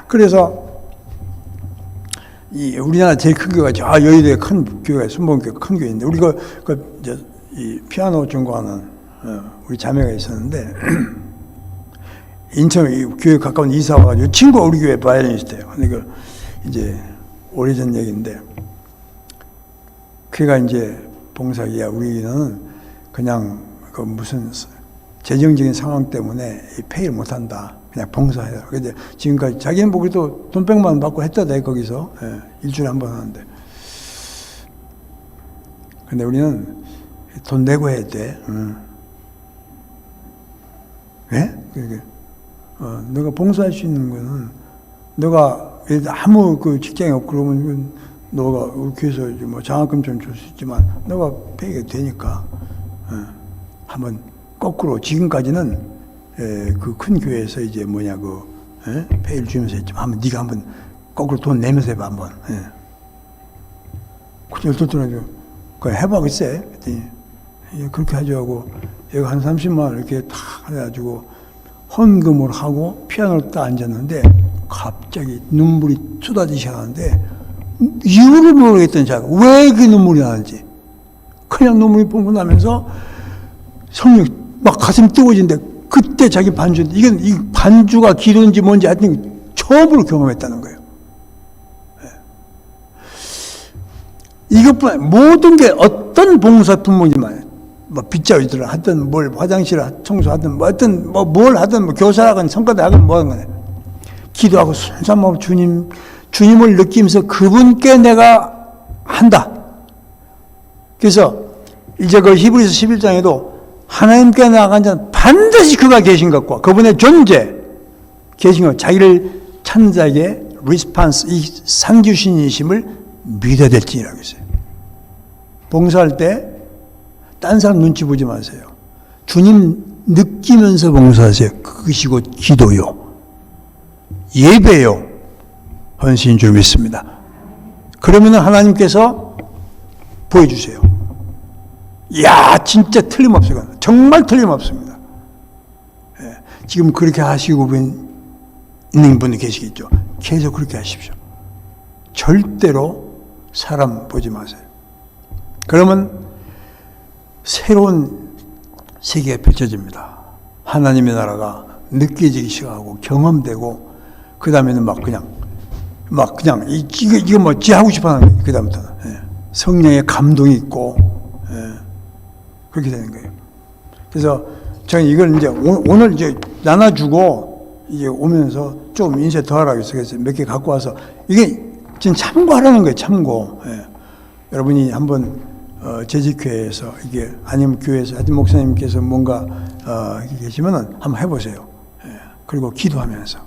그래서 우리나라 제일 큰 교회가 여의도에 큰 교회가 순복음교회 큰 교회인데, 우리가 이 피아노 전공하는 우리 자매가 있었는데 인천 교회 가까운 이사 와가지고 친구가 우리 교회 바이올리니스트예요. 근데 이제 오래전 얘기인데, 그가 이제 봉사기야, 우리는 그냥 무슨 재정적인 상황 때문에 페이를 못한다. 그냥 봉사해요. 근데 지금까지 자기는 그래도 돈 100만 원 받고 했다대, 거기서. 일주일에 한 번 하는데. 근데 우리는 돈 내고 해야 돼. 예? 내가 봉사할 수 있는 거는 내가 아무 그 직장이 없고 그러면 너가 우리 교회에서 뭐 장학금 좀 줄 수 있지만 너가 배게 되니까 한번 거꾸로 지금까지는 그 큰 교회에서 이제 뭐냐 페이를 주면서 했지만 한번 네가 한번 거꾸로 돈 내면서 해봐 한번. 그때 어떻더라고요. 그래 해봐 글쎄. 그랬더니 그렇게 하죠 하고 얘가 한 30만 원 이렇게 탁 해가지고 헌금을 하고 피아노를 딱 앉았는데 갑자기 눈물이 쏟아지기 시작하는데 이유를 모르겠던 자가 왜 그 눈물이 나는지 그냥 눈물이 뿜뿜 나면서 성령 막 가슴이 뜨거워지는데 그때 자기 반주 이건 이 반주가 기도인지 뭔지 하여튼 처음으로 경험했다는 거예요. 이것뿐 모든 게 어떤 봉사 품목이지만 뭐 빗자루질을 하든 뭘 화장실을 청소하든 뭐 하든 뭘 하든 뭐 교사라건 성가대학은 뭐 하든 간에 기도하고 순수한 마음으로 주님을 느끼면서 그분께 내가 한다. 그래서 이제 그 히브리서 11장에도 하나님께 나아간 자는 반드시 그가 계신 것과 그분의 존재 계신 것 자기를 찾는 자에게 리스판스 이 상주신이심을 믿어야 될지니라고 했어요. 봉사할 때 딴 사람 눈치 보지 마세요. 주님 느끼면서 봉사하세요. 그것이 곧 기도요. 예배요. 헌신인 줄 믿습니다. 그러면 하나님께서 보여주세요. 이야 진짜 틀림없어요. 정말 틀림없습니다. 지금 그렇게 하시고 있는 분이 계시겠죠. 계속 그렇게 하십시오. 절대로 사람 보지 마세요. 그러면 새로운 세계가 펼쳐집니다. 하나님의 나라가 느껴지기 시작하고 경험되고 그 다음에는 막 그냥 이거 뭐 지 하고 싶어하는 거예요. 그 다음부터는 성령의 감동이 있고 그렇게 되는 거예요. 그래서 저는 이걸 이제 오늘 이제 나눠주고 이제 오면서 좀 인쇄 더 하라고 해서 그래서 몇 개 갖고 와서 이게 지금 참고하라는 거예요. 참고. 여러분이 한번 재직회에서 이게 아니면 교회에서 하여튼 목사님께서 뭔가 계시면은 한번 해보세요. 그리고 기도하면서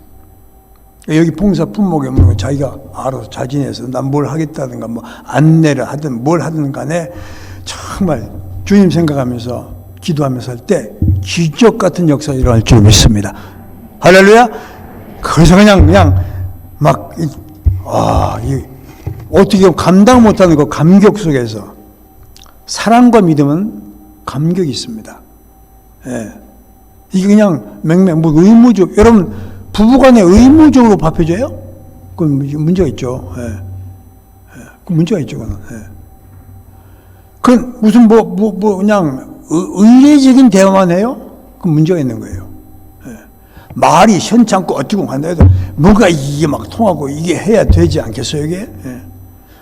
여기 봉사 품목에 뭐 자기가 알아서 자진해서 난 뭘 하겠다든가 뭐 안내를 하든 뭘 하든 간에 정말 주님 생각하면서 기도하면서 할 때 기적 같은 역사가 일어날 줄 믿습니다. 할렐루야. 그래서 그냥 막 어떻게 감당 못하는 그 감격 속에서 사랑과 믿음은 감격이 있습니다. 이게 그냥 뭐 의무적 여러분 부부간에 의무적으로 밥해줘요? 그건 문제가 있죠. 그 문제가 있죠. 그건 무슨 그냥 의례적인 대화만 해요? 그건 문제가 있는 거예요. 말이 현찮고 어찌고 간다 해도 뭔가 이게 막 통하고 이게 해야 되지 않겠어요, 이게?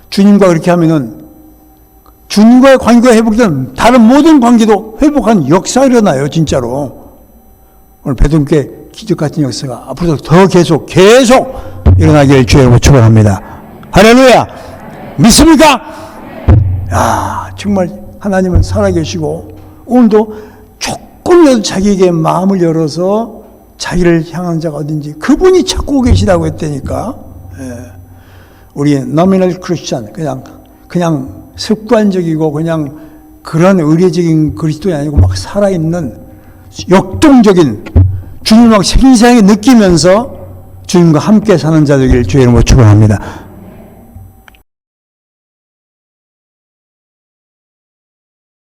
주님과 그렇게 하면은 주님과의 관계가 회복되면 다른 모든 관계도 회복한 역사가 일어나요, 진짜로. 오늘 배동께 기적 같은 역사가 앞으로 더 계속 일어나기를 주의 축원합니다. 할렐루야! 믿습니까? 야, 정말 하나님은 살아계시고 오늘도 조금이라도 자기에게 마음을 열어서 자기를 향한 자가 어딘지 그분이 찾고 계시다고 했다니까. 우리 nominal Christian 그냥 습관적이고 그냥 그런 의례적인 그리스도이 아니고 막 살아있는 역동적인 주님하고 생생하게 느끼면서 주님과 함께 사는 자들에게 주의 이름으로 축원합니다.